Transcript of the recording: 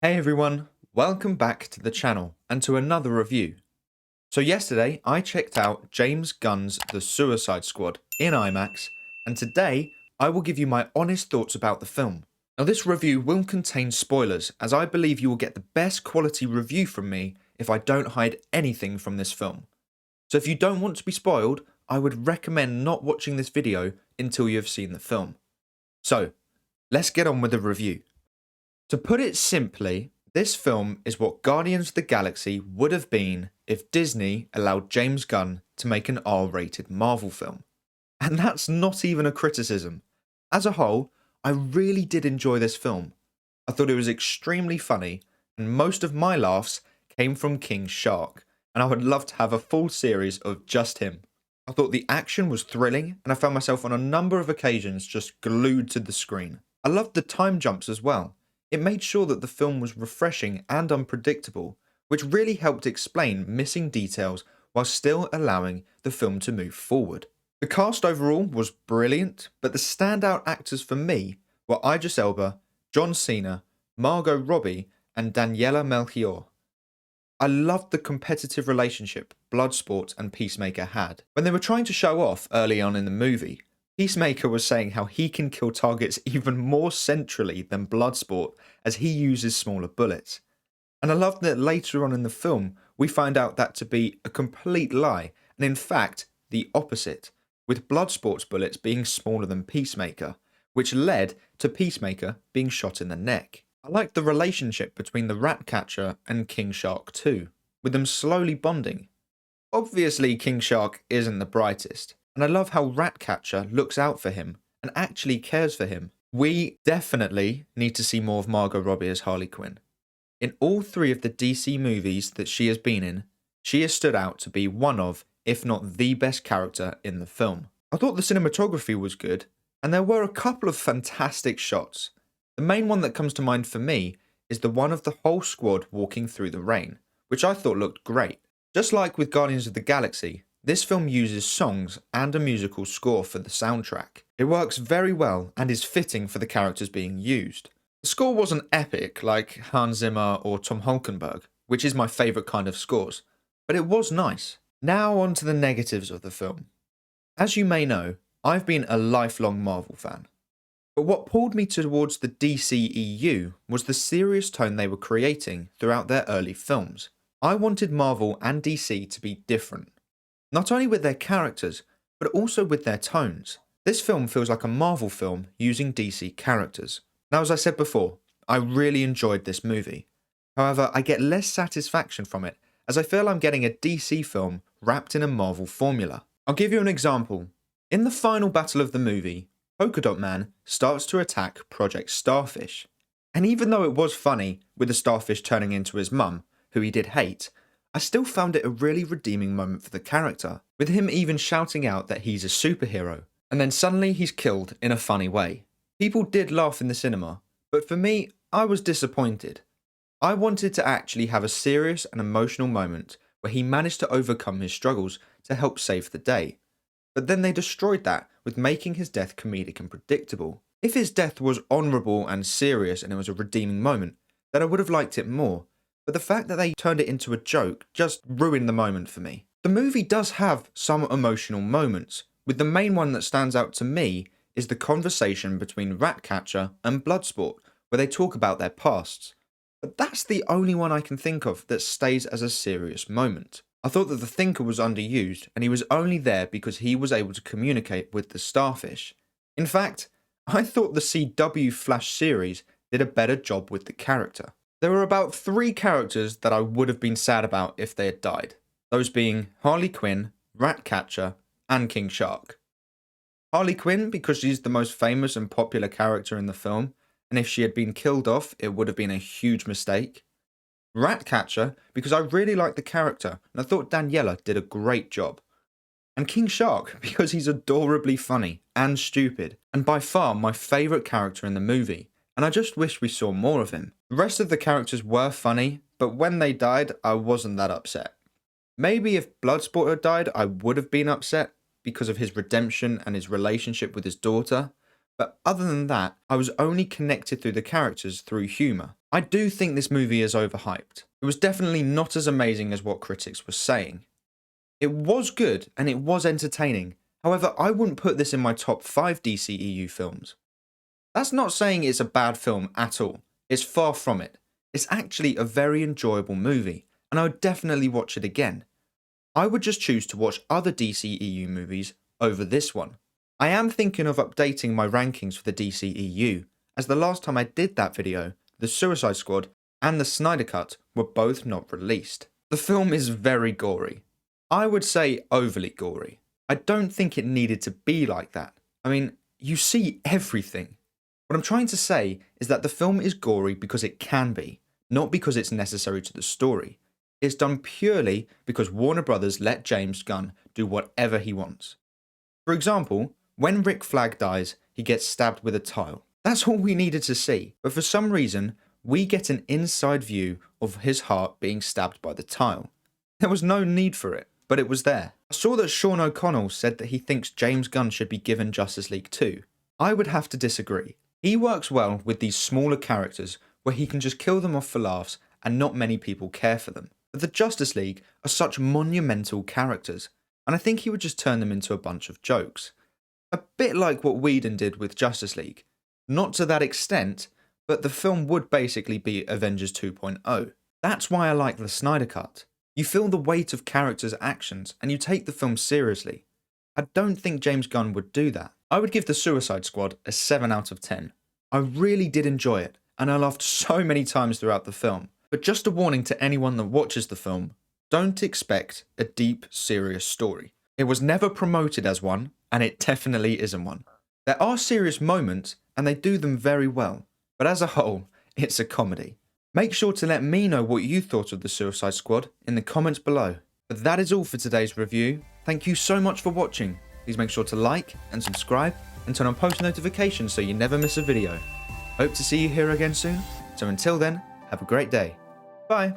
Hey everyone, welcome back to the channel and to another review. So yesterday I checked out James Gunn's The Suicide Squad in IMAX, and today I will give you my honest thoughts about the film. Now this review will contain spoilers, as I believe you will get the best quality review from me if I don't hide anything from this film. So if you don't want to be spoiled, I would recommend not watching this video until you have seen the film. So let's get on with the review. To put it simply, this film is what Guardians of the Galaxy would have been if Disney allowed James Gunn to make an R-rated Marvel film. And that's not even a criticism. As a whole, I really did enjoy this film. I thought it was extremely funny, and most of my laughs came from King Shark, and I would love to have a full series of just him. I thought the action was thrilling, and I found myself on a number of occasions just glued to the screen. I loved the time jumps as well. It made sure that the film was refreshing and unpredictable, which really helped explain missing details while still allowing the film to move forward. The cast overall was brilliant, but the standout actors for me were Idris Elba, John Cena, Margot Robbie, and Daniela Melchior. I loved the competitive relationship Bloodsport and Peacemaker had. When they were trying to show off early on in the movie, Peacemaker was saying how he can kill targets even more centrally than Bloodsport as he uses smaller bullets. And I loved that later on in the film we find out that to be a complete lie, and in fact the opposite, with Bloodsport's bullets being smaller than Peacemaker, which led to Peacemaker being shot in the neck. I liked the relationship between the Ratcatcher and King Shark too, with them slowly bonding. Obviously King Shark isn't the brightest, and I love how Ratcatcher looks out for him and actually cares for him. We definitely need to see more of Margot Robbie as Harley Quinn. In all three of the DC movies that she has been in, she has stood out to be one of, if not the best character in the film. I thought the cinematography was good, and there were a couple of fantastic shots. The main one that comes to mind for me is the one of the whole squad walking through the rain, which I thought looked great. Just like with Guardians of the Galaxy, this film uses songs and a musical score for the soundtrack. It works very well and is fitting for the characters being used. The score wasn't epic like Hans Zimmer or Tom Holkenborg, which is my favourite kind of scores, but it was nice. Now on to the negatives of the film. As you may know, I've been a lifelong Marvel fan. But what pulled me towards the DCEU was the serious tone they were creating throughout their early films. I wanted Marvel and DC to be different. Not only with their characters, but also with their tones. This film feels like a Marvel film using DC characters. Now, as I said before, I really enjoyed this movie. However, I get less satisfaction from it, as I feel I'm getting a DC film wrapped in a Marvel formula. I'll give you an example. In the final battle of the movie, Polka Dot Man starts to attack Project Starfish. And even though it was funny, with the starfish turning into his mum, who he did hate, I still found it a really redeeming moment for the character, with him even shouting out that he's a superhero, and then suddenly he's killed in a funny way. People did laugh in the cinema, but for me, I was disappointed. I wanted to actually have a serious and emotional moment where he managed to overcome his struggles to help save the day. But then they destroyed that with making his death comedic and predictable. If his death was honourable and serious and it was a redeeming moment, then I would have liked it more. But the fact that they turned it into a joke just ruined the moment for me. The movie does have some emotional moments, with the main one that stands out to me is the conversation between Ratcatcher and Bloodsport, where they talk about their pasts. But that's the only one I can think of that stays as a serious moment. I thought that the Thinker was underused, and he was only there because he was able to communicate with the starfish. In fact, I thought the CW Flash series did a better job with the character. There were about 3 characters that I would have been sad about if they had died. Those being Harley Quinn, Ratcatcher, and King Shark. Harley Quinn because she's the most famous and popular character in the film, and if she had been killed off, it would have been a huge mistake. Ratcatcher because I really liked the character, and I thought Daniela did a great job. And King Shark because he's adorably funny and stupid, and by far my favourite character in the movie. And I just wish we saw more of him. The rest of the characters were funny, but when they died, I wasn't that upset. Maybe if Bloodsport had died, I would have been upset because of his redemption and his relationship with his daughter, but other than that, I was only connected through the characters through humour. I do think this movie is overhyped. It was definitely not as amazing as what critics were saying. It was good and it was entertaining. However, I wouldn't put this in my top 5 DCEU films. That's not saying it's a bad film at all. It's far from it. It's actually a very enjoyable movie, and I would definitely watch it again. I would just choose to watch other DCEU movies over this one. I am thinking of updating my rankings for the DCEU, as the last time I did that video, the Suicide Squad and the Snyder Cut were both not released. The film is very gory. I would say overly gory. I don't think it needed to be like that. I mean, you see everything. What I'm trying to say is that the film is gory because it can be, not because it's necessary to the story. It's done purely because Warner Brothers let James Gunn do whatever he wants. For example, when Rick Flag dies, he gets stabbed with a tile. That's all we needed to see, but for some reason, we get an inside view of his heart being stabbed by the tile. There was no need for it, but it was there. I saw that Sean O'Connell said that he thinks James Gunn should be given Justice League 2. I would have to disagree. He works well with these smaller characters where he can just kill them off for laughs and not many people care for them. But the Justice League are such monumental characters, and I think he would just turn them into a bunch of jokes. A bit like what Whedon did with Justice League. Not to that extent, but the film would basically be Avengers 2.0. That's why I like the Snyder Cut. You feel the weight of characters' actions and you take the film seriously. I don't think James Gunn would do that. I would give the Suicide Squad a 7 out of 10. I really did enjoy it, and I laughed so many times throughout the film. But just a warning to anyone that watches the film, don't expect a deep, serious story. It was never promoted as one, and it definitely isn't one. There are serious moments, and they do them very well, but as a whole, it's a comedy. Make sure to let me know what you thought of the Suicide Squad in the comments below. But that is all for today's review. Thank you so much for watching. Please make sure to like and subscribe and turn on post notifications so you never miss a video. Hope to see you here again soon, so until then, have a great day. Bye.